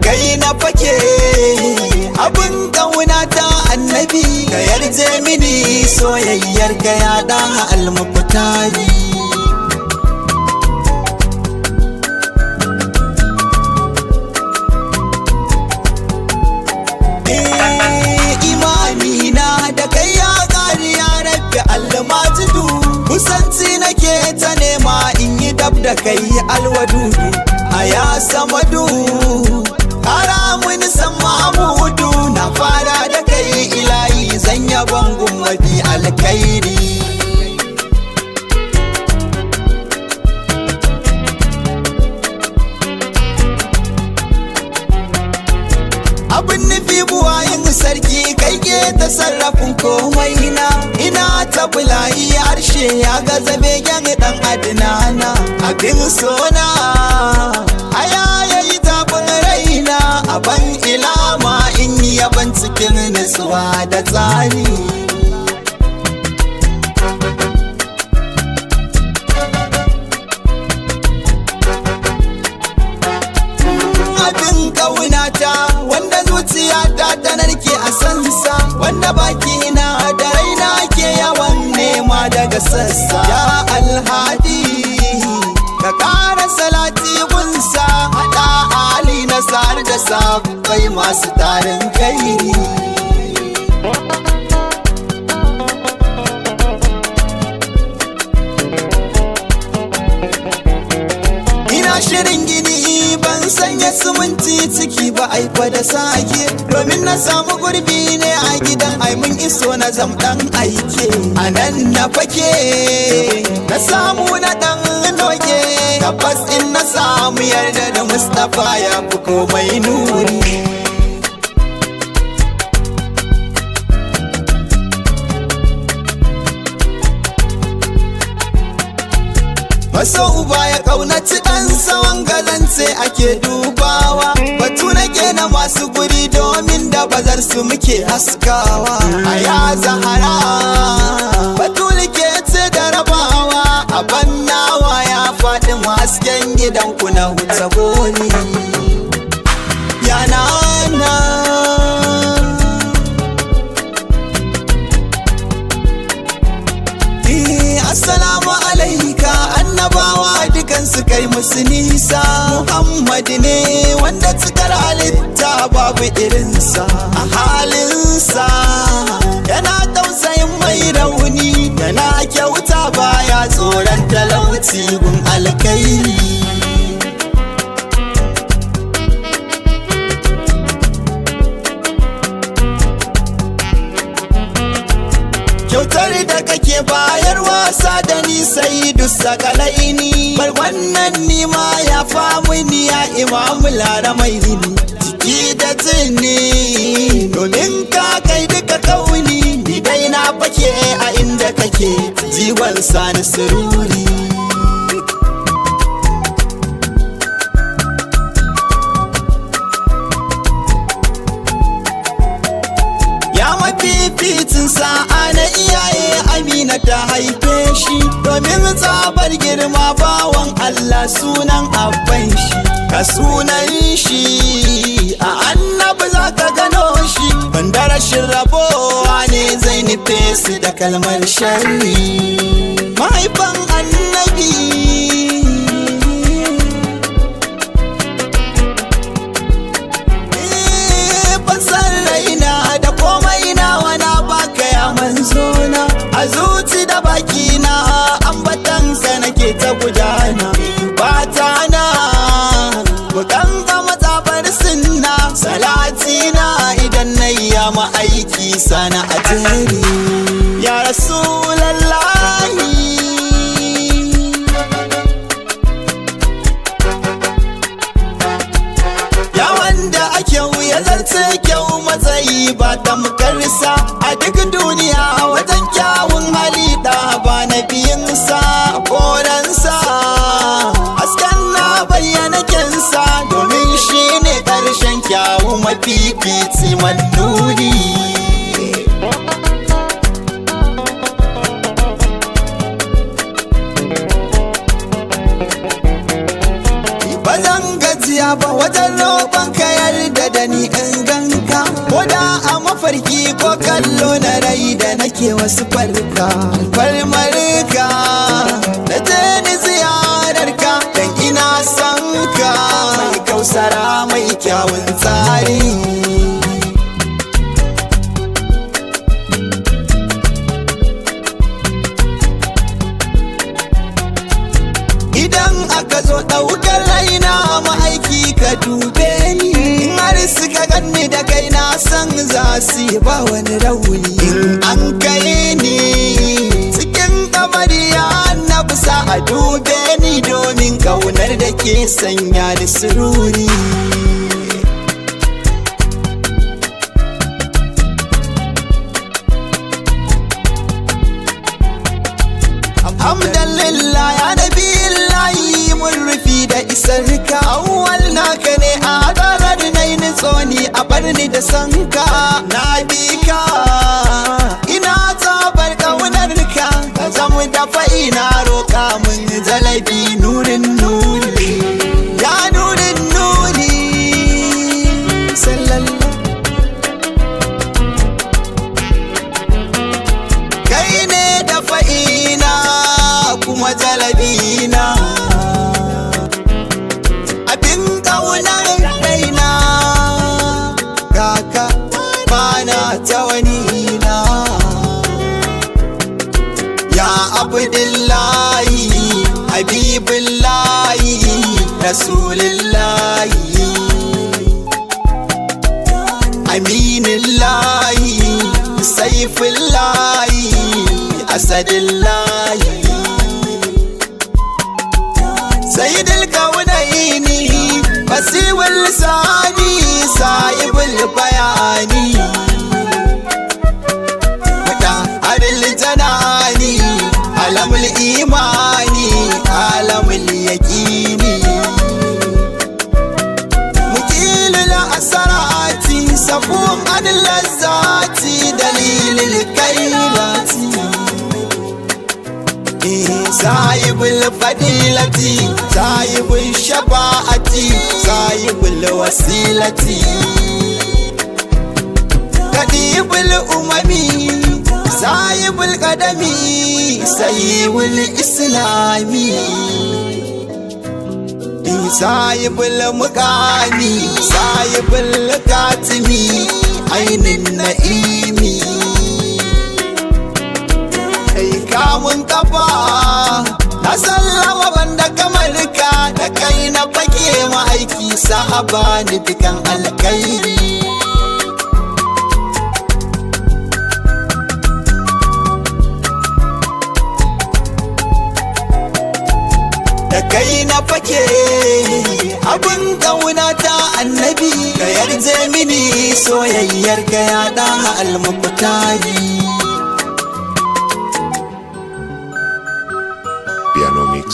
kai na fake abin kauna ta annabi ka yarje mini soyayyar ka ya da almukutari imani na da kai ya ƙari ya rabbi almajidu kusanci nake ta nema in yi dab da kai alwadudu a ya samadu kara mini san mamudu na fara da kai ilahi zan yabon mafi alkairi abin nufi buwayin sarki kai ke ta sarrafin komai na ina ta bulayi harshe ya gaza begen dan adinana abin sona aya yayi tabin raina aban ilama in yi yaban cikin nutsuwa da tsari abin kaunata wanda zuciyata ta narke a sansa wanda baki na da raina ke yawan nema daga sassa ya alhadi ka kara salati gunsa hada ali na sar da sabai masu tarin kai shirin gini ban sanya suminti ciki ba aiko da sake domin na samu gurbi ne a gidan aimun iso na zamdan aike a nan na fake na samu na dan noke tabbas in na samu yarda da Mustapha ya fi komai nuri Maso uba ya kaunaci ɗansa wangalance ake dubawa batu nake na masu guri domin da bazar su muke haskawa a ya zahara batu nake ce da rabawa a bannawa ya faɗi hasken gidanku na wuce goni yana assalamu alaika annabawa dukansu kai musu nisa Muhammad ne wanda cikar halitta babu irinsa a halinsa yana tausayin mai rauni yana kyauta baya tsoron talauci gun alkairi kyautar da kake bayar wasa da ni sai dusa kalaini bar wannan nima ya famu ni ya imamu laramai ni jiki da jini domin ka kai duka kauni ni dai na fake a inda kake jiwon sani sururi fitin sa'a na iyaye Amina ta haife shi domin tsabar girma bawan Allah sunan abban shi ka sunan shi a annabi za ka gano shi banda rashin rabowa ne zai nufe su da kalmar sharri mahaifan annabi manzona a zuci da baki na ambatansa nake ta gudana bata na bukan ga matsabar sunna salati na idan na yi ma aiki sana a jeri ya rasulallahi ya wanda ake wuya zarce kyau matsayi ba tamkarsa a duk duniya wajen kyawun hali da ba na biyinsa koransa hasken na bayyana kyansa domin shi ne ƙarshen kyawu mafifici mannuni ba zan gajiya ba wajen roƙon ka da ni in ganka, ko da a mafarki ko kallo na rai da nake wasu farka. Alfarmarka na je ni ziyararka dan ina son ka, mai kausara mai kyawun tsari. Idan aka zo ɗaukar raina ma'aiki ka dube ni, in har suka ganni da kai na san za su yi ba wani rauni. In an kai ni cikin kabari na bisa a dube ni, domin ƙaunar da ke sanya ni sururi. Alhamdulillah ya nabi mun rufi da isarka, awwal naka ne a hadarar nai nitsoni a barni da sanka. Na bi ka ina tsabar ƙaunarka, ka zamu dafa ina roƙa mun jalabi nurin nuri, ya nurin nuri sallallahu. Kai ne dafa ina kuma jalabina, abin ƙaunar raina, kaka bana ta wani na. Ya Abdullahi Habibullahi Rasulullahi Aminullahi Saifullahi Asadullahi Sayyidul Kaunaini Fasiwul Sani Sahibul Bayani Mutahharul Janani Alamul Imani Alamul Yaqini Mukilul Asarati Safum Anil Lazzati Dalilul Kairati Sahibul Fadilati Sahibul Shafa'ati Sahibul Wasilati Kadibul Umami Sahibul Qadami Sahibul Islami Sahibul Muqami Sahibul Katimi Ainin Na'imi kamun kafa na sallama banda kamar ka, da kai na fake ma'aiki sahaba ni dukan alkairi. Da kai na fake abin ƙauna ta annabi, ka yarje mini soyayyar ka ya ɗan almukutari. Piano Mix.